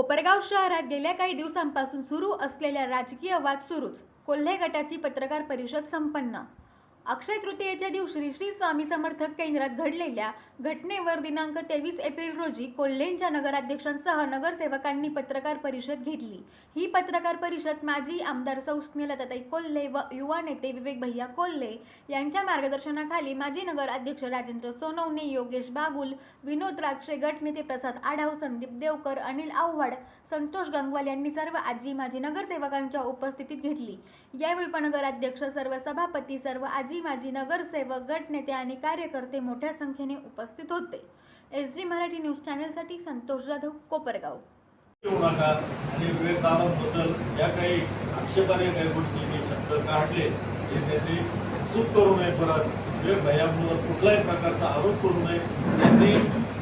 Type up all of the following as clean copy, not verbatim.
कोपरगाव शहरात गेल्या काही दिवसांपासून सुरू असलेल्या राजकीय वाद सुरूच. कोल्हे गटाची पत्रकार परिषद संपन्न. अक्षय तृतीयेच्या दिवशी श्री स्वामी समर्थ केंद्रात घडलेल्या घटनेवर दिनांक 23 एप्रिल रोजी कोल्हेंच्या नगराध्यक्षांसह नगरसेवकांनी पत्रकार परिषद घेतली. ही पत्रकार परिषद माजी आमदार सौ स्नेहलताताई कोल्हे व युवा नेते विवेक भैया कोल्हे यांच्या मार्गदर्शनाखाली माजी नगराध्यक्ष राजेंद्र सोनवणे, योगेश बागुल, विनोद राक्षे, गटनेते प्रसाद आढाव, संदीप देवकर, अनिल आव्हाड, संतोष गंगवाल यांनी सर्व आजी माजी नगरसेवकांच्या उपस्थितीत घेतली. यावेळी उपनगराध्यक्ष, सर्व सभापती, सर्व आजी माजी नगरसेवक, गटनेते आणि कार्यकर्ते मोठ्या संख्येने उपस्थित होते. SG मराठी न्यूज चॅनलसाठी संतोष जाधव, कोपरगाव. आणि विवेकानंदबद्दल या काही आक्षेपार्ह काही गोष्टी मी शब्द काढले हे त्यांनी चूक करू नये. परत विवेक भैयामुळे कुठल्याही प्रकारचा आरोप करू नये. त्यांनी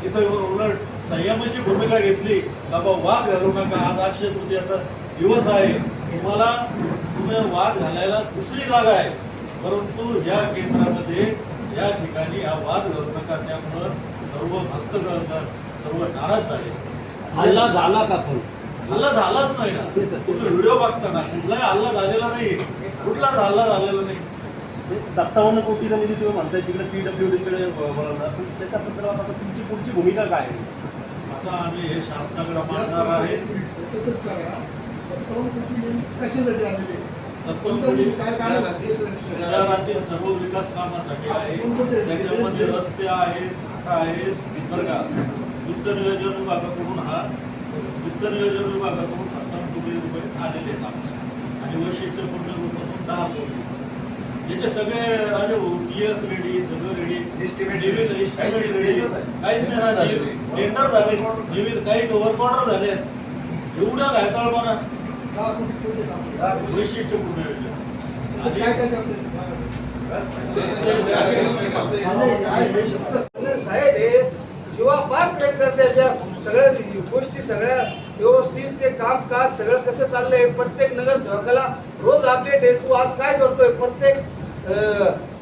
इथं उलट संयमाची भूमिका घेतली. बाबा वाद घालू नका, आज अक्षय तृतीयाचा दिवस आहे, तुम्ही वाद घालायला दुसरी जागा आहे, परंतु या केंद्रामध्ये या ठिकाणी हा वाद घालू नका. त्यामुळं सर्व भक्तगण सर्व नाराज झाले. हल्ला झाला का? पण हल्ला झालाच नाही ना. तुम्ही व्हिडिओ बघताना कुठलाही हल्ला झालेला नाही, कुठलाच हल्ला झालेला नाही. 57 कोटीचा निधी तुम्ही म्हणताय तिकडे PWD कडे वळवणार, पण त्याच्या संदर्भात आता तुमची पुढची भूमिका काय आहे? आता आम्ही हे शासनाकडे मागणार आहे. 57 कोटी शहरातील सर्व विकास कामासाठी आहे. त्याच्यामध्ये रस्ते आहेत, फाटा आहेत, बरं का. वित्त नियोजन विभागाकडून वित्त नियोजन विभागाकडून 57 कोटी रुपये आलेले आहेत आणि वैशिष्ट्यपूर्ण रूपातून 10 कोटी. याचे सगळे राजे PS रेडी, सगळं रेडी, एस्टिमेट रेडी, काहीच नाही. टेंडर झाले, काही वर्क ऑर्डर झाले. एवढं घायताळपणा वैशिष्ट्यपूर्ण साहेब जीवापार प्रयत्न करते. त्या सगळ्या गोष्टी सगळ्या व्यवस्थित ते कामकाज सगळं कसं चाललंय प्रत्येक नगरसेवकाला रोज अपडेट आहे. तू आज काय करतोय? प्रत्येक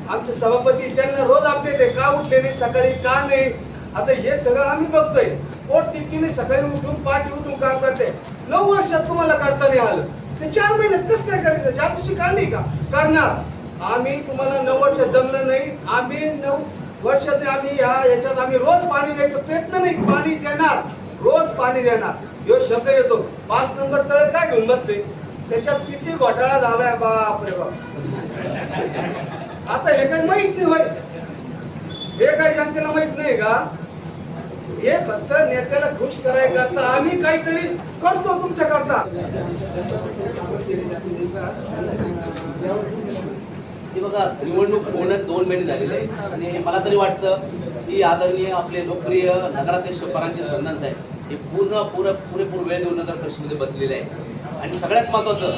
आमचे सभापती त्यांना रोज अपडेट आहे. का उठले नाही सकाळी, का नाही. आता हे सगळं आम्ही बघतोय. पोट तितकीने सकाळी उठून पाठी उठून काम करते. 9 वर्षात तुम्हाला करता नाही आलं, ते 4 महिन्यात कसं काय करायचं? जादूची का नाही का करणार? आम्ही तुम्हाला 9 वर्षात जमलं नाही. आम्ही 9 वर्षात आम्ही याच्यात आम्ही रोज पाणी द्यायचा प्रयत्न नाही. पाणी देणार, रोज पाणी देणार. ह्यो शब्द येतो. 5 नंबर तळ काय घेऊन बसते? त्याच्यात किती घोटाळा झालाय बापरे बाप. आता हे काही माहित नाही होय? हे काही जनतेला माहित नाही का? हे फक्त नेत्याला खुश करायकरता आम्ही काहीतरी करतो तुमच्या करता. बघा, निवडणूक होण्यात 2 महिने झालेले आहेत आणि मला तरी वाटतं की आदरणीय आपले लोकप्रिय नगराध्यक्ष परांजपे संदन साहेब हे पुरेपूर वेळ देऊन नगर परिषदेमध्ये बसलेले आहे. आणि सगळ्यात महत्त्वाचं,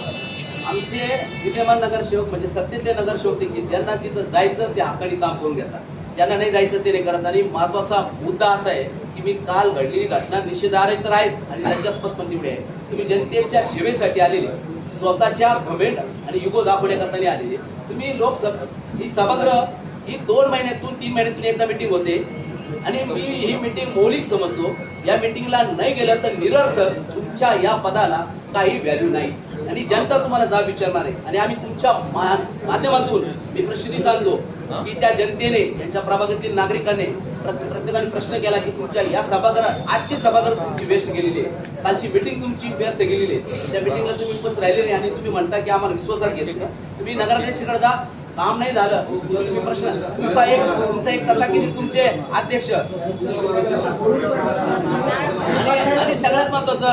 आमचे विद्यमान नगरसेवक म्हणजे सत्तेतले नगरसेवक देखील ज्यांना जिथं जायचं ते हक्काने काम करून घेतात, ज्यांना नाही जायचं ते नाही करत. आणि महत्त्वाचा मुद्दा असा आहे की मी काल घडलेली घटना निषेधार्ह तर आहेत आणि लज्जास्पद पण तेवढे आहे. तुम्ही जनतेच्या सेवेसाठी आलेले, स्वतःच्या भमेंड आणि युगो दाखवण्याकरता आलेले तुम्ही. ही सभागृह ही 2 महिन्यातून 3 महिन्यातून एकदा मीटिंग होते आणि मी ही मीटिंग मौलिक समजतो. या मीटिंगला नाही गेलं तर निरर्थक, तुमच्या या पदाला काही व्हॅल्यू नाही आणि जनता तुम्हाला जाब विचारणार आहे. आणि आम्ही तुमच्या माध्यमातून मी प्रसिद्धी सांगतो की त्या जनतेने, त्यांच्या प्रभागातील नागरिकांनी प्रत्येकाने प्रश्न केला की तुमच्या या सभागृह, आजची सभागृह तुमची वेस्ट गेलेली आहे, कालची मीटिंग तुमची व्यर्थ गेलेली आहे. त्या मीटिंगला तुम्ही उपस्थित राहिले नाही आणि तुम्ही म्हणता की आम्हाला विश्वासात घेतले. तुम्ही नगराध्यक्षाकडे जा, काम नाही झालं तुम्ही प्रश्न, तुमचा एक तथाकथित तुमचे अध्यक्ष आणि सगळ्यात महत्वाचं,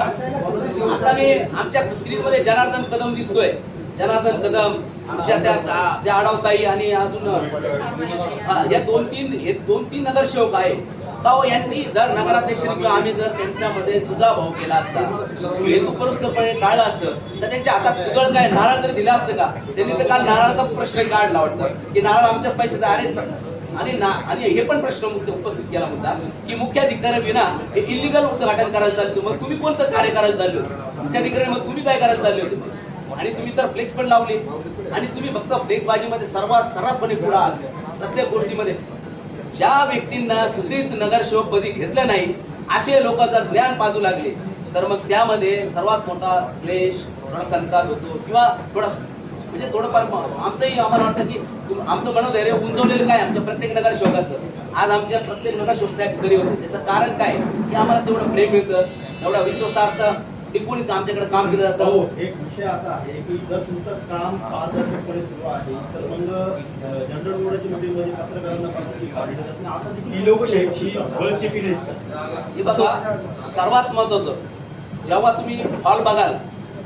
आता मी आमच्या स्क्रीनमध्ये जनार्दन कदम दिसतोय. जनार्दन कदम, आमच्या त्या आढावताई आणि अजून या 2-3 नगरसेवक आहे. यांनी जर नगराध्यक्षांनी किंवा आम्ही जर त्यांच्यामध्ये दुजाभाव केला असता, हेतुपुरस्सरपणे टाळलं असतं तर त्यांच्या हातात उजळ काय नारळ तरी दिला असतं का? त्यांनी तर काल नारळाचा प्रश्न काढला वाटतं की नारळ आमच्या पैशाचा अरे. आणि हे पण प्रश्न उपस्थित केला होता की मुख्याधिकाऱ्याविना हे इलिगल उद्घाटन करायला चाललं. मग तुम्ही कोणतं कार्य करायला चालले होते? मुख्याधिकारी मग तुम्ही काय करायला चालले होते? आणि तुम्ही तर फ्लेक्स पण लावले आणि तुम्ही फक्त फ्लेक्सबाजीमध्ये सर्रासपणे पुढे आहात प्रत्येक गोष्टीमध्ये. ज्या व्यक्तींना सुधीर नगरसेवक पदी घेतलं नाही असे लोक जर ज्ञान पाजू लागले तर मग त्यामध्ये सर्वात मोठा क्लेश थोडा संताप होतो किंवा थोडा म्हणजे थोडंफार आमचंही आम्हाला वाटतं की आमचं मनोधैर्य उंचवलेलं काय आमच्या प्रत्येक नगरसेवकाचं आज आमच्या प्रत्येक नगरसेवक त्या ठिकाणी होते. त्याचं कारण काय की आम्हाला तेवढं प्रेम मिळतं, तेवढा विश्वासार्थ टिकून आमच्याकडे काम केलं जातं. हो, एक विषय असा आहे की जर तुमचं काम पारदर्शकपणे सुरू आहे तर मग जनरल बोर्डाची मीटिंगमध्ये पत्रकारांना पाठवली काढली जात नाही. आता ही लोकशाहीची बळचेपी नाही. हे बघा, सर्वात महत्वाचं जेव्हा तुम्ही हॉल बघाल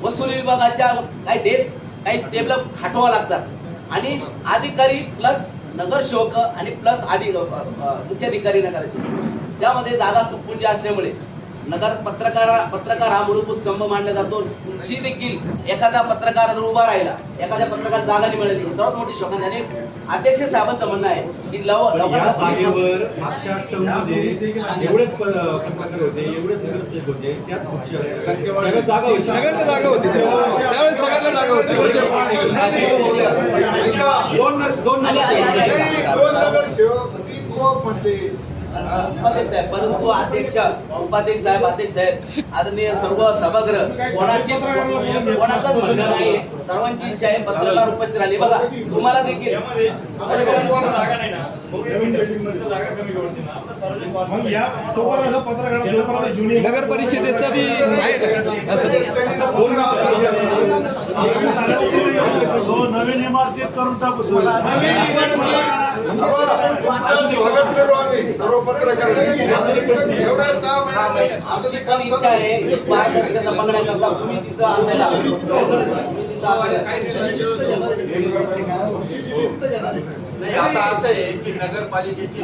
वसुली विभागाच्या काही डेस्क काही टेबल हटवा लागतात आणि अधिकारी प्लस नगरसेवक आणि प्लस मुख्याधिकारी नगराचे त्यामध्ये जागा तुटपुंजी असल्यामुळे पत्रकार हा मूलभूत स्तंभ मानला जातो. तुमची देखील एखादा पत्रकार जर उभा राहिला, एखाद्या पत्रकार जागा नाही मिळाली, सर्वात मोठी शोभा त्याने अध्यक्ष साहेबांचं म्हणणं आहे की या जागेवर मागच्या टर्ममध्ये एवढेच पत्रकार होते, एवढेच नगरसेवक होते, त्याच पक्षावर जागा होती, सगळ्यांना जागा होती, त्यावेळेस सगळ्यांना जागा होती. दोन नगरसेवक 3 कोप म्हणते. उपाध्यक्ष साहेब, परंतु उपाध्यक्ष साहेब आदरणीय सर्व सभागृह कोणाचाच म्हणणं नाही, सर्वांची इच्छा आहे पत्रकार उपस्थित राहिली. बघा तुम्हाला देखील नगर परिषदेचा बी नवीन इमारतीत करून टाकू सर्व पत्रकार इच्छा आहे पारदर्शकता बघण्याकरता तुम्ही तिथं असायला आता असं आहे की नगरपालिकेची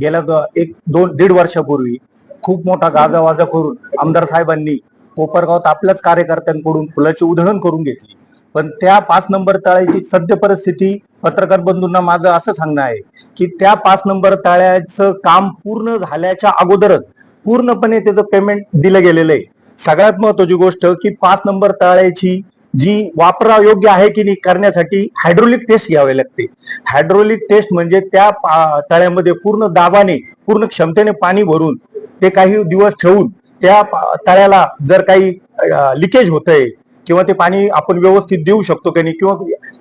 गेल्या 1-2.5 वर्षापूर्वी खूप मोठा गाजावाजा करून आमदार साहेबांनी कोपरगावात आपल्याच कार्यकर्त्यांकडून फुलाची उधळण करून घेतली. पण त्या 5 नंबर तळ्याची सद्य परिस्थिती पत्रकार बंधूंना माझं असं सांगणं आहे की त्या 5 नंबर तळ्याचं काम पूर्ण झाल्याच्या अगोदरच पूर्णपणे त्याचं पेमेंट दिलं गेलेलं आहे. सगळ्यात महत्वाची गोष्ट की 5 नंबर तळ्याची जी वापरायोग्य आहे की नाही करण्यासाठी हायड्रोलिक टेस्ट घ्यावी लागते. हायड्रोलिक टेस्ट म्हणजे त्या तळ्यामध्ये पूर्ण दाबाने पूर्ण क्षमतेने पाणी भरून ते काही दिवस ठेवून त्या तळ्याला जर काही लिकेज होतंय किंवा ते पाणी आपण व्यवस्थित देऊ शकतो की नाही, किंवा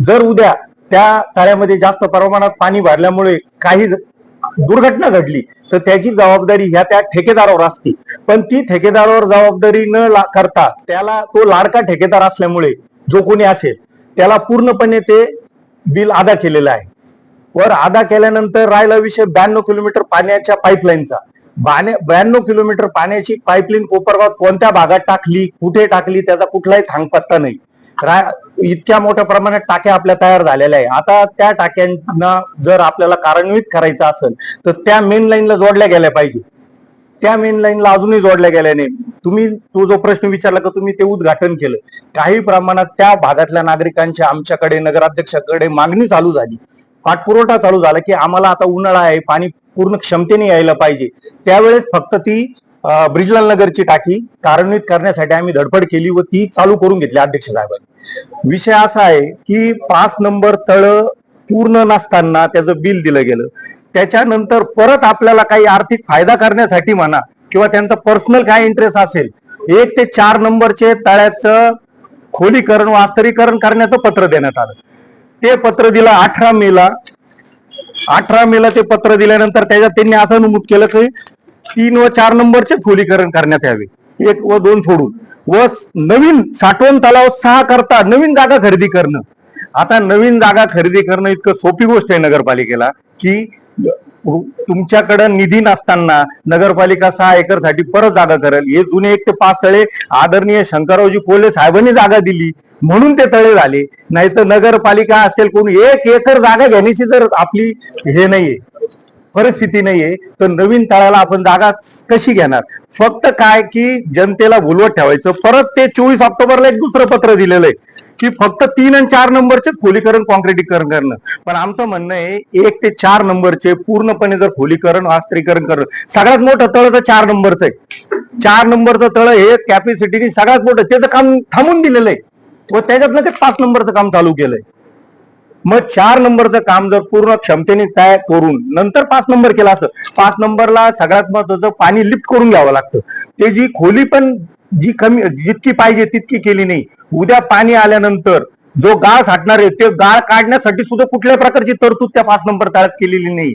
जर उद्या त्या तळ्यामध्ये जास्त प्रमाणात पाणी भरल्यामुळे काही दुर्घटना घडली तर त्याची जबाबदारी ह्या त्या ठेकेदारावर असते. पण ती ठेकेदारावर जबाबदारी न करता त्याला तो लाडका ठेकेदार असल्यामुळे जो कोणी असेल त्याला पूर्णपणे ते बिल अदा केलेलं आहे. वर अदा केल्यानंतर राहिला विषय 92 किलोमीटर पाण्याच्या पाईपलाईनचा. 92 किलोमीटर पाण्याची पाईपलाईन कोपरगावात कोणत्या भागात टाकली, कुठे टाकली, त्याचा कुठलाही थांगपत्ता नाही. इतक्या मोठ्या प्रमाणात टाक्या आपल्या तयार झालेल्या आहे. आता त्या टाक्यांना जर आपल्याला कार्यान्वित करायचं असेल तर त्या मेन लाईनला जोडल्या गेल्या पाहिजे. त्या मेन लाईनला अजूनही जोडल्या गेल्या नाही. तुम्ही तो जो प्रश्न विचारला का तुम्ही ते उद्घाटन केलं. काही प्रमाणात त्या भागातल्या नागरिकांच्या आमच्याकडे नगराध्यक्षाकडे मागणी चालू झाली, पाठपुरवठा चालू झाला की आम्हाला आता उन्हाळा आहे, पाणी पूर्ण क्षमतेने यायला पाहिजे. त्यावेळेस फक्त ती ब्रिजलाल नगरची टाकी कार्यान्वित करण्यासाठी आम्ही धडपड केली व ती चालू करून घेतली अध्यक्ष साहेबांनी. विषय असा आहे की 5 नंबर तळ पूर्ण नसताना त्याचं बिल दिलं गेलं. त्याच्यानंतर परत आपल्याला काही आर्थिक फायदा करण्यासाठी म्हणा किंवा त्यांचा पर्सनल काय इंटरेस्ट असेल 1 ते 4 नंबरचे तळ्याचं खोलीकरण व अस्तरीकरण करण्याचं पत्र देण्यात आलं. ते पत्र दिलं 18 मेला. 18 मेला ते पत्र दिल्यानंतर त्याच्यात त्यांनी असं नमूद केलं की 3 व 4 नंबरचे खोलीकरण करण्यात यावे, 1 व 2 सोडून, व नवीन साठवण तलाव 6 करता नवीन जागा खरेदी करणं. आता नवीन जागा खरेदी करणं इतकं सोपी गोष्ट आहे नगरपालिकेला की तुमच्याकडे निधी नसताना नगरपालिका 6 एकर साठी परत जागा करेल. हे जुने 1 ते 5 तळे आदरणीय शंकररावजी कोल्हे साहेबांनी जागा दिली म्हणून ते तळे झाले. नाही तर नगरपालिका असेल कोणी 1 एकर जागा घेण्याची जर आपली हे नाहीये, परिस्थिती नाहीये, तर नवीन तळ्याला आपण जागा कशी घेणार. फक्त काय की जनतेला भुलवत ठेवायचं. परत ते 24 ऑक्टोबरला एक दुसरं पत्र दिलेलं आहे की फक्त 3 आणि 4 नंबरचेच खोलीकरण कॉन्क्रिटीकरण करणं. पण आमचं म्हणणं आहे 1 ते 4 नंबरचे पूर्णपणे जर खोलीकरण अस्तरीकरण करणं. सगळ्यात मोठं तळ तर 4 नंबरचं आहे. 4 नंबरचं तळ हे कॅपॅसिटीने सगळ्यात मोठं त्याचं काम थांबून दिलेलं आहे व त्याच्यातनं ते 5 नंबरचं काम चालू केलंय. मग 4 नंबरचं काम जर पूर्ण क्षमतेने तयार करून नंतर 5 नंबर केला असतं, 5 नंबरला सगळ्यात महत्वाचं पाणी लिफ्ट करून घ्यावं लागतं. ते जी खोली पण जी कमी जितकी पाहिजे तितकी केली नाही. उद्या पाणी आल्यानंतर जो गाळ साठणार आहे ते गाळ काढण्यासाठी सुद्धा कुठल्याही प्रकारची तरतूद त्या 5 नंबर तळ्यात केलेली नाही.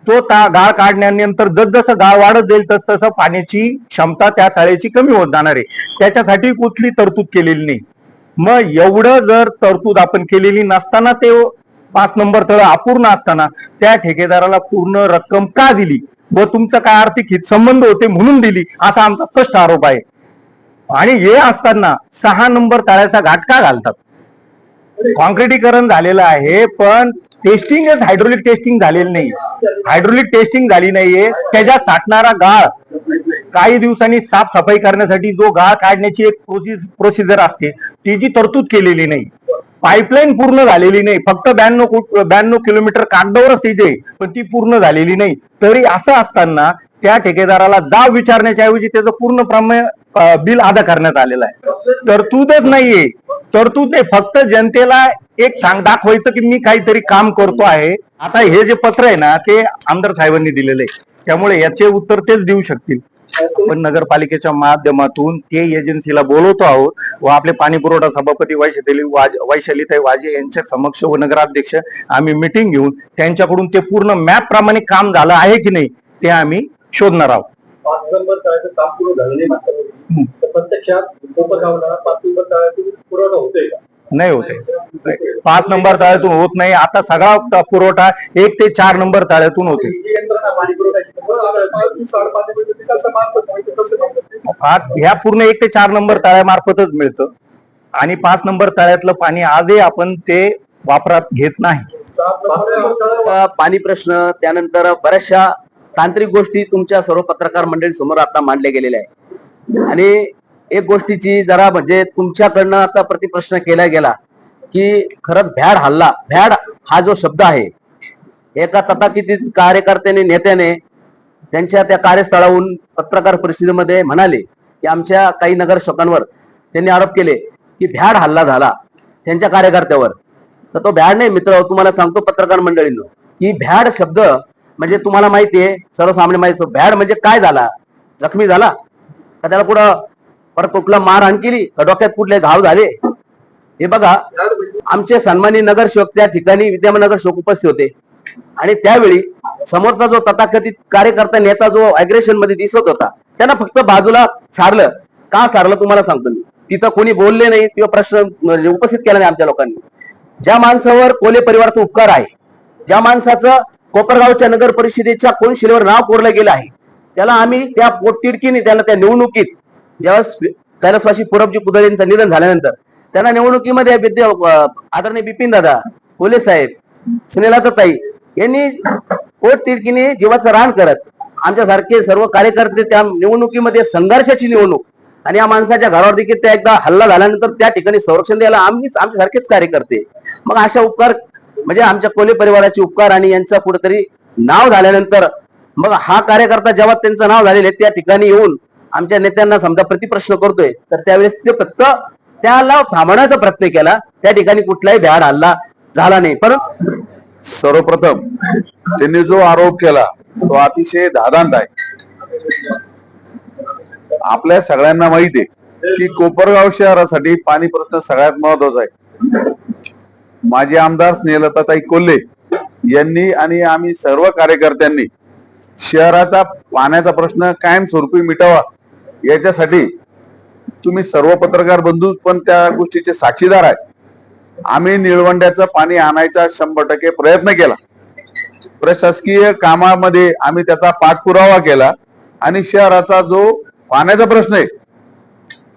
तो गाळ काढल्यानंतर जसं गाळ वाढत जाईल तसं पाण्याची क्षमता त्या तळ्याची कमी होत जाणार आहे. त्याच्यासाठी कुठली तरतूद केलेली नाही. मग एवढं जर तरतूद आपण केलेली नसताना ते 5 नंबर तळ अपूर्ण असताना त्या ठेकेदाराला पूर्ण रक्कम का दिली व तुमचं काय आर्थिक हितसंबंध होते म्हणून दिली असा आमचा स्पष्ट आरोप आहे. आणि हे असताना 6 नंबर तळ्याचा घाट का घालतात? कॉन्क्रिटीकरण झालेलं आहे पण टेस्टिंगच हायड्रोलिक टेस्टिंग झालेली नाही. हायड्रोलिक टेस्टिंग झाली नाहीये. त्याच्यात साठणारा गाळ काही दिवसांनी साफसफाई करण्यासाठी जो गाळ काढण्याची एक प्रोसिजर असते ती तरतूद केलेली नाही. पाईपलाईन पूर्ण झालेली नाही. फक्त 92 किलोमीटर कागदावरच तिथे पण ती पूर्ण झालेली नाही. तरी असं असताना त्या ठेकेदाराला जाब विचारण्याच्या ऐवजी त्याचं पूर्ण बिल अदा करण्यात आलेलं आहे. तरतूदच नाहीये. तरतूद नाही. फक्त जनतेला एक दाखवायचं की मी काहीतरी काम करतो आहे. आता हे जे पत्र आहे ना ते आमदार साहेबांनी दिलेलं आहे त्यामुळे याचे उत्तर तेच देऊ शकतील. आपण नगरपालिकेच्या माध्यमातून ते एजन्सीला बोलवतो आहोत व आपले पाणी पुरवठा सभापती वैशालीताई वाजे यांच्या समक्ष व नगराध्यक्ष आम्ही मिटिंग घेऊन त्यांच्याकडून ते पूर्ण मॅप प्रमाणे काम झालं आहे की नाही ते आम्ही शोधणार आहोत. 5 नंबर तळ्याचं काम पूर्ण झालं नाही मात्र प्रत्यक्षात कोपरगावला 5 नंबर तळ्यातून पुरवठा होतोय का? नाही होते. 5 नंबर तळ्यातून होत नाही. आता सगळा पुरवठा 1 ते 4 नंबर तळ्यातून होते. पाणी पुरवठ्याची ह्या पूर्ण 1 ते 4 नंबर तळ्यामार्फतच मिळतं आणि 5 नंबर तळ्यातलं पाणी आजही आपण ते वापरात घेत नाही. पाणी प्रश्न त्यानंतर बऱ्याचशा तांत्रिक गोष्टी तुमच्या सर्व पत्रकार मंडळी समोर आता मांडल्या गेलेल्या आहे. आणि एक गोष्टीची जरा म्हणजे तुमच्याकडनं आता प्रतिप्रश्न केला गेला की खरंच भ्याड हा जो शब्द आहे एका तथाकथित कार्यकर्त्याने नेत्याने त्यांच्या त्या कार्यस्थळाहून पत्रकार परिषदेमध्ये म्हणाले की आमच्या काही नगरसेवकांवर त्यांनी आरोप केले की भ्याड हल्ला झाला त्यांच्या कार्यकर्त्यावर. तर तो भ्याड नाही मित्र, तुम्हाला सांगतो पत्रकार मंडळींनो की भ्याड शब्द म्हणजे तुम्हाला माहिती आहे सर्वसामान्य माहिती. भ्याड म्हणजे काय झाला? जखमी झाला का? त्याला कुठं परत कुठला मारहाण केली का? डोक्यात कुठले घाव झाले? हे बघा, आमचे सन्मानी नगरसेवक त्या ठिकाणी विद्यमान नगरसेवक उपस्थित होते आणि त्यावेळी समोरचा जो तथाकथित कार्यकर्ता नेता जो अग्रेशन मध्ये दिसत होता त्यांना फक्त बाजूला सारलं. का सारलं तुम्हाला सांगतो मी. तिथं कोणी बोलले नाही किंवा प्रश्न उपस्थित केला नाही आमच्या लोकांनी. ज्या माणसावर कोले परिवाराचा उपकार आहे, ज्या माणसाचं कोपरगावच्या नगर परिषदेच्या कोनशिलेवर नाव कोरलं गेलं आहे त्याला आम्ही त्या पोटतिडकीने त्याला त्या निवडणुकीत ज्यावेळेस कैलासवासी पुरबजी कुदरेंचं निधन झाल्यानंतर त्यांना निवडणुकीमध्ये आदरणीय बिपिन दादा कोले साहेब स्नेहलताताई यांनी पोटतिडकीने जीवाचं रान करत आमच्यासारखे सर्व कार्यकर्ते त्या निवडणुकीमध्ये संघर्षाची निवडणूक आणि या माणसाच्या घरावर देखील त्या एकदा हल्ला झाल्यानंतर त्या ठिकाणी संरक्षण द्यायला आमच्यासारखेच कार्यकर्ते. मग अशा उपकार म्हणजे आमच्या कोले परिवाराचे उपकार आणि यांचं कुठेतरी नाव झाल्यानंतर मग हा कार्यकर्ता जेव्हा त्यांचं नाव झालेले त्या ठिकाणी येऊन आमच्या नेत्यांना समजा प्रतिप्रश्न करतोय तर त्यावेळेस ते फक्त त्याला थांबवण्याचा प्रयत्न केला. त्या ठिकाणी कुठलाही भ्याड हल्ला झाला नाही. परंतु सर्वप्रथम त्यांनी जो आरोप केला तो अतिशय धादांत आहे. आपल्या सगळ्यांना माहिती आहे की कोपरगाव शहरासाठी पाणी प्रश्न सगळ्यात महत्वाचा आहे. माजी आमदार स्नेहलताताई कोल्हे यांनी आणि आम्ही सर्व कार्यकर्त्यांनी शहराचा पाण्याचा प्रश्न कायमस्वरूपी मिटावा याच्यासाठी तुम्ही सर्व पत्रकार बंधू पण त्या गोष्टीचे साक्षीदार आहे. आम्ही निळवंड्याचं पाणी आणायचा 100% प्रयत्न केला. प्रशासकीय कामामध्ये आम्ही त्याचा पाठपुरावा केला आणि शहराचा जो पाण्याचा प्रश्न आहे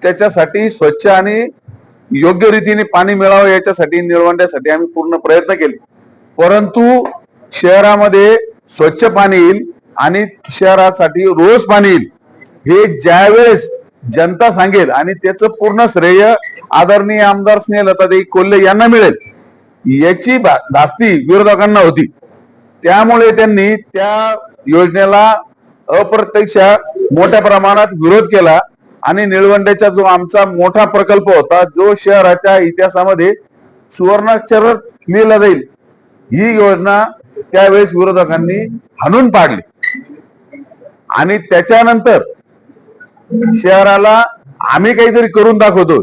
त्याच्यासाठी स्वच्छ आणि योग्य रीतीने पाणी मिळावं याच्यासाठी निळवंड्यासाठी आम्ही पूर्ण प्रयत्न केले. परंतु शहरामध्ये स्वच्छ पाणी येईल आणि शहरासाठी रोज पाणी येईल हे ज्यावेळेस जनता सांगेल आणि त्याचं पूर्ण श्रेय आदरणीय आमदार स्नेहलताताई कोल्हे यांना मिळेल याची धास्ती विरोधकांना होती. त्यामुळे त्यांनी त्या योजनेला अप्रत्यक्ष मोठ्या प्रमाणात विरोध केला आणि निळवंड्याचा जो आमचा मोठा प्रकल्प होता जो शहराच्या इतिहासामध्ये सुवर्णाक्षरात उचलला जाईल ही योजना त्यावेळेस विरोधकांनी हाणून पाडली आणि त्याच्यानंतर शहराला आम्ही काहीतरी करून दाखवतो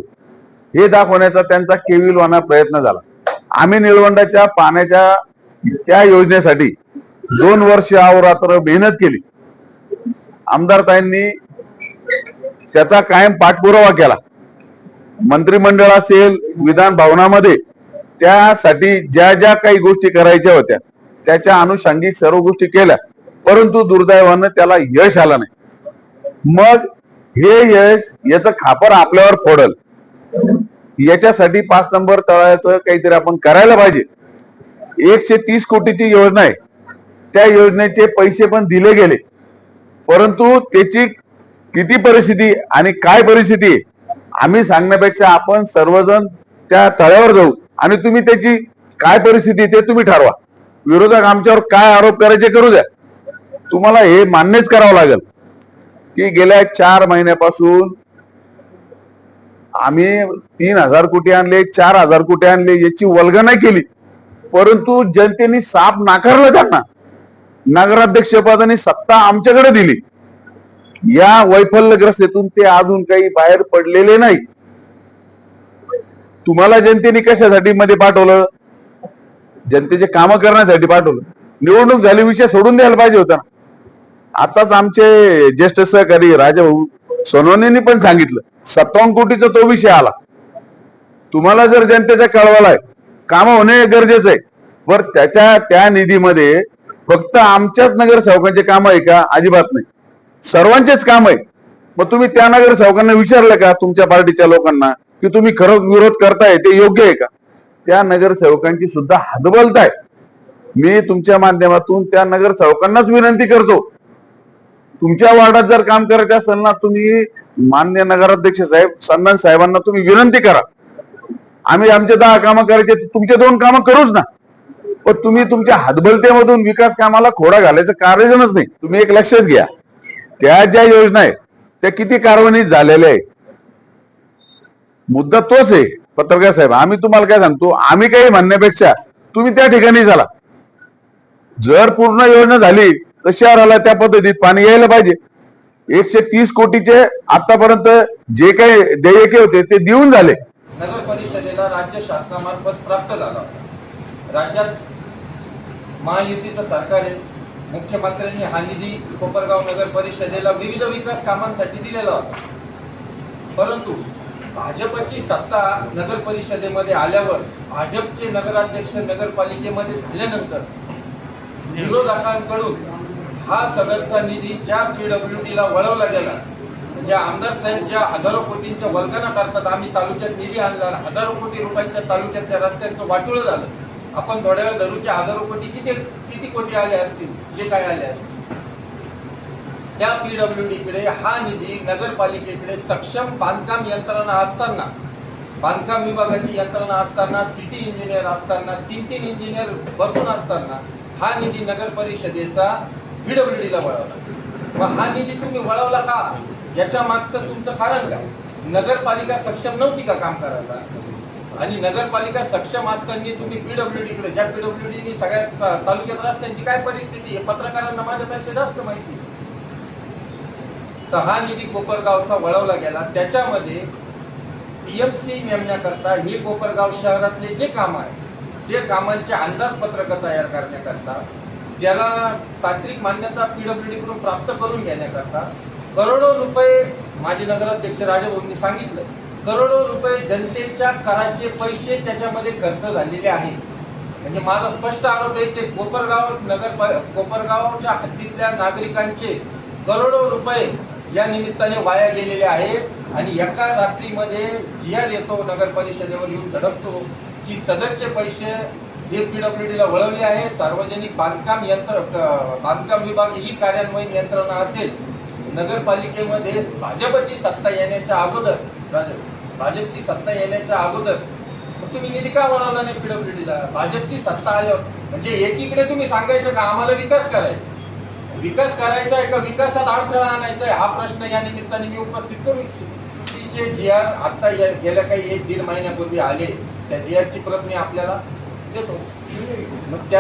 हे दाखवण्याचा त्यांचा केविलवाना प्रयत्न झाला. आम्ही निळवंडाच्या पाण्याच्या त्या योजनेसाठी 2 वर्ष अहोरात्र मेहनत केली. आमदारताईंनी त्याचा कायम पाठपुरावा केला. मंत्रिमंडळ असेल, विधान भवनामध्ये त्यासाठी ज्या ज्या काही गोष्टी करायच्या होत्या त्याच्या अनुषंगिक सर्व गोष्टी केल्या, परंतु दुर्दैवानं त्याला यश आलं नाही. मग हे यश याचं खापर आपल्यावर फोडल याच्यासाठी 5 नंबर तळाचं काहीतरी आपण करायला पाहिजे. 130 कोटीची योजना आहे. त्या योजनेचे पैसे पण दिले गेले, परंतु त्याची किती परिस्थिती आणि काय परिस्थिती आहे आम्ही सांगण्यापेक्षा आपण सर्वजण त्या तळ्यावर जाऊ आणि तुम्ही त्याची काय परिस्थिती ते तुम्ही ठरवा. विरोधक आमच्यावर काय आरोप करायचे करू द्या. तुम्हाला हे मान्यच करावं लागेल की गेल्या 4 महिन्यापासून आम्ही 3000 कोटी आणले, 4000 कोटी आणले, याची वल्गना नाही केली, परंतु जनतेने साफ नाकारलं. त्यांना नगराध्यक्ष पदाने सत्ता आमच्याकडे दिली. या वैफल्यग्रस्तेतून ते अजून काही बाहेर पडलेले नाही. तुम्हाला जनतेने कशासाठी मध्ये पाठवलं? जनतेचे कामं करण्यासाठी पाठवलं. निवडणूक झाली, विषय सोडून द्यायला पाहिजे होता. आताच आमचे ज्येष्ठ सहकारी राजाभाऊ सोनवणेंनी पण सांगितलं 57 कोटीचा तो विषय आला. तुम्हाला जर जनतेचा कळवला आहे, कामं होणे गरजेचं आहे, बर त्या निधीमध्ये फक्त आमच्याच नगरसेवकांचे काम आहे का? अजिबात नाही, सर्वांचेच काम आहे. मग तुम्ही त्या नगरसेवकांना विचारलं का, तुमच्या पार्टीच्या लोकांना, की तुम्ही खरं विरोध करताय ते योग्य आहे का? त्या नगरसेवकांची सुद्धा हतबलता आहे. मी तुमच्या माध्यमातून त्या नगरसेवकांनाच विनंती करतो, तुमच्या वार्डात जर काम करायचं असेल ना, तुम्ही मान्य नगराध्यक्ष साहेब संदन साहेबांना तुम्ही विनंती करा. आम्ही आमचे 10 कामं करायचे, तुमचे 2 कामं करूच ना, पण तुम्ही तुमच्या हतबलतेमधून विकास कामाला खोडा घालायचं कार्यजनच नाही. तुम्ही एक लक्षात घ्या, त्या ज्या योजना आहेत त्या किती कार्यान्वित झालेल्या आहे. मुद्दा तोच आहे पत्रकार साहेब. आम्ही तुम्हाला काय सांगतो, आम्ही काही म्हणण्यापेक्षा तुम्ही त्या ठिकाणी झाला. जर पूर्ण योजना झाली तर शहराला त्या पद्धतीत पाणी यायला पाहिजे. 130 कोटीचे आतापर्यंत जे काही देयके होते ते देऊन झाले. नगर परिषदेला राज्य शासनामार्फत प्राप्त झाला होता. राज्यात महायुतीचं सरकार आहे. मुख्यमंत्र्यांनी हा निधी कोपरगाव नगर परिषदेला विविध विकास कामांसाठी दिलेला होता. परंतु भाजपची सत्ता नगर परिषदेमध्ये आल्यावर, भाजपचे नगराध्यक्ष नगरपालिकेमध्ये झाल्यानंतर विरोधकांकडून हा सदरचा निधी ज्या PWDला वळवला गेला, म्हणजे आमदार साहेब ज्या हजारो कोटींच्या वल्गना करतात, आम्ही तालुक्यात निधी आणला, हजारो कोटी रुपयांच्या तालुक्यातल्या रस्त्यांचं वाटोळं झालं. आपण थोड्या वेळ धरू की हजारो कोटी किती कोटी आले असतील, जे काय आले असतील. त्या PWDकडे हा निधी नगरपालिकेकडे सक्षम बांधकाम यंत्रणा असताना, बांधकाम विभागाची यंत्रणा असताना, सिटी इंजिनियर असताना, 3 इंजिनियर बसून असताना हा निधी नगर परिषदेचा PWDला वळवला. मग हा निधी तुम्ही वळवला का? याच्या मागचं तुमचं कारण काय? नगरपालिका सक्षम नव्हती का काम करायला? आणि नगरपालिका सक्षम असताना तुम्ही PWDकडे, ज्या PWDने सगळ्या तालुक्यात रस्त्यांची काय परिस्थिती आहे पत्रकारांना माझ्यापेक्षा जास्त माहिती. तर हा निधी कोपरगावचा वळवला गेला. त्याच्यामध्ये PMC नेमण्याकरता हे कोपरगाव शहरातले जे काम आहे ते कामांचे अंदाजपत्रक तयार करण्याकरता, त्याला तांत्रिक मान्यता PWD कडून प्राप्त करून घेण्याकरता करोडो रुपये, माजी नगराध्यक्ष राजाभाऊंनी सांगितलं, करोडो रुपये जनतेच्या कराचे पैसे त्याच्यामध्ये खर्च झालेले आहेत. म्हणजे माझा स्पष्ट आरोप आहे की कोपरगावच्या हद्दीतल्या नागरिकांचे करोडो रुपये या निमित्ताने वाया गेलेले आहेत. आणि एका रात्रीमध्ये GR येतो, नगर परिषदेवर येऊन धडकतो की सदरचे पैसे हे PWDला वळवले आहे. सार्वजनिक बांधकाम विभाग ही कार्यान्वयन यंत्रणा असेल. नगरपालिकेमध्ये भाजपची सत्ता येण्याच्या अगोदर तुम्ही निधी का वळवला नाही PWDला? भाजपची सत्ता आल्यावर म्हणजे एकीकडे तुम्ही सांगायचं का आम्हाला विकास करायचा आहे का विकासात अडथळा आणायचा आहे, हा प्रश्न या निमित्ताने मी उपस्थित करू इच्छितो. तिचे GR आता गेल्या काही 1-1.5 महिन्यापूर्वी आले, त्या GRची प्रत मी आपल्याला देतो. मग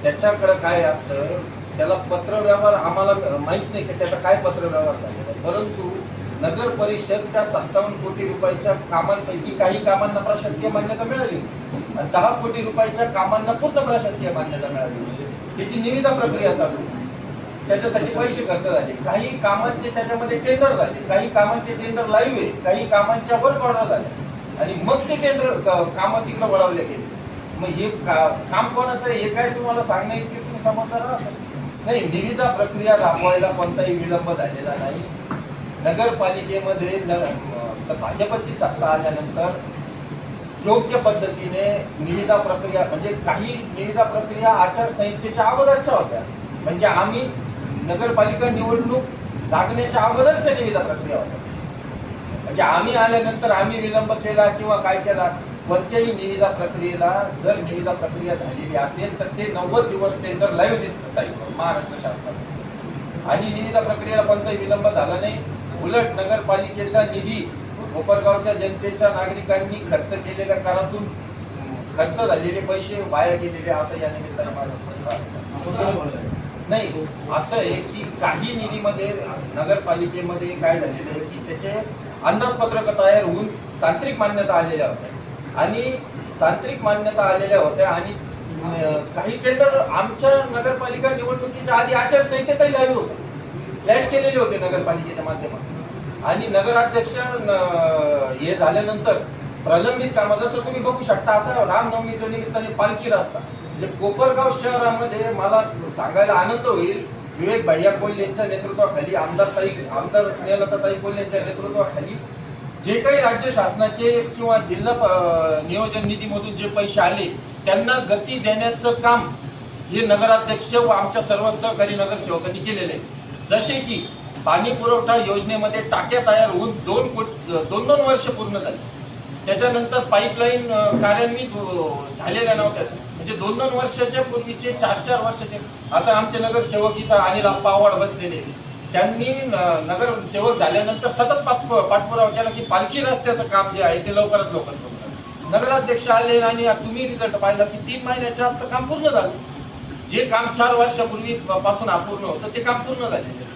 त्याच्याकडे काय असतं, त्याला पत्रव्यवहार आम्हाला माहित नाही की त्याचा काय पत्रव्यवहार झालेला आहे. परंतु नगर परिषद त्या 57 कोटी रुपयाच्या कामांपैकी काही कामांना प्रशासकीय मान्यता मिळाली आणि 10 कोटी रुपयाच्या कामांना पूर्ण प्रशासकीय मान्यता मिळाली. त्याची निविदा प्रक्रिया चालू, त्याच्यासाठी पैसे खर्च झाले, काही कामांचे त्याच्यामध्ये टेंडर झाले, काही कामांचे टेंडर लाईव्ह आहे, काही कामांच्या वर्क ऑर्डर झाल्या आणि मग ते टेंडर कामं तिकडे वळवले गेले. मग हे काम कोणाचं हे काय तुम्हाला सांगणं इतके तुम्ही समजदार आहात? नाही, निविदा प्रक्रिया राबवायला कोणताही विलंब झालेला नाही. नगरपालिकेमध्ये भाजपची सत्ता आल्यानंतर योग्य पद्धतीने निविदा प्रक्रिया, म्हणजे काही निविदा प्रक्रिया आचारसंहितेच्या अगोदरच्या होत्या, म्हणजे आम्ही नगरपालिका निवडणूक लागण्याच्या अगोदरच्या निविदा प्रक्रिया होत्या. म्हणजे आम्ही आल्यानंतर आम्ही विलंब केला किंवा काय केला, कोणत्याही निविदा प्रक्रियेला जर निविदा प्रक्रिया झालेली असेल तर ते 90 दिवस टेंडर लाईव्ह दिसतं साईटवर महाराष्ट्र शासनात आणि निविदा प्रक्रियेला कोणताही विलंब झाला नाही. उलट नगरपालिकेचा निधी कोपरगावच्या जनतेच्या नागरिकांनी खर्च केलेल्या करातून खर्च झालेले पैसे वाया गेलेले असं या निमित्तानं माझं स्पष्ट आहे. नाही, असं आहे की काही निधीमध्ये नगरपालिकेमध्ये काय झालेलं आहे की त्याचे अंदाजपत्रक तयार होऊन तांत्रिक मान्यता आलेल्या होत्या आणि तांत्रिक मान्यता आलेल्या होत्या आणि काही टेंडर आमच्या नगरपालिका निवडणुकीच्या आधी आचारसंहितेतही लाईव्ह होते, फ्लॅश केलेले होते नगरपालिकेच्या माध्यमातून. आणि नगराध्यक्ष हे झाल्यानंतर प्रलंबित कामं, जसं तुम्ही बघू शकता आता रामनवमीच्या निमित्ताने पालखी रस्ता, म्हणजे कोपरगाव शहरामध्ये मला सांगायला आनंद होईल, विवेक भैया कोल्हे यांच्या नेतृत्वाखाली आमदार स्नेहलताताई कोल्हे यांच्या नेतृत्वाखाली जे काही राज्य शासनाचे किंवा जिल्हा नियोजन निधीमधून जे पैसे आले त्यांना गती देण्याचं काम हे नगराध्यक्ष व आमच्या सर्व सहकारी नगरसेवकांनी केलेले आहे. जसे की पाणी पुरवठा योजनेमध्ये टाक्या तयार होऊन 2 वर्ष पूर्ण झाली, त्याच्यानंतर पाईपलाईन कार्यान्वित झालेल्या नव्हत्या, म्हणजे 2 वर्षाच्या पूर्वीचे 4 वर्षाचे. आता आमचे नगरसेवक इथं अनिल आप्पा आव्हाड बसलेले, त्यांनी नगरसेवक झाल्यानंतर सतत पाठपुरावा केला की पालखी रस्त्याचं काम जे आहे ते लवकरात लवकर करू. नगराध्यक्ष आले आणि तुम्ही रिझल्ट पाहिला की 3 महिन्याच्या आत काम पूर्ण झालं. जे काम 4 वर्षापूर्वी पासून अपूर्ण होतं ते काम पूर्ण झालेलं.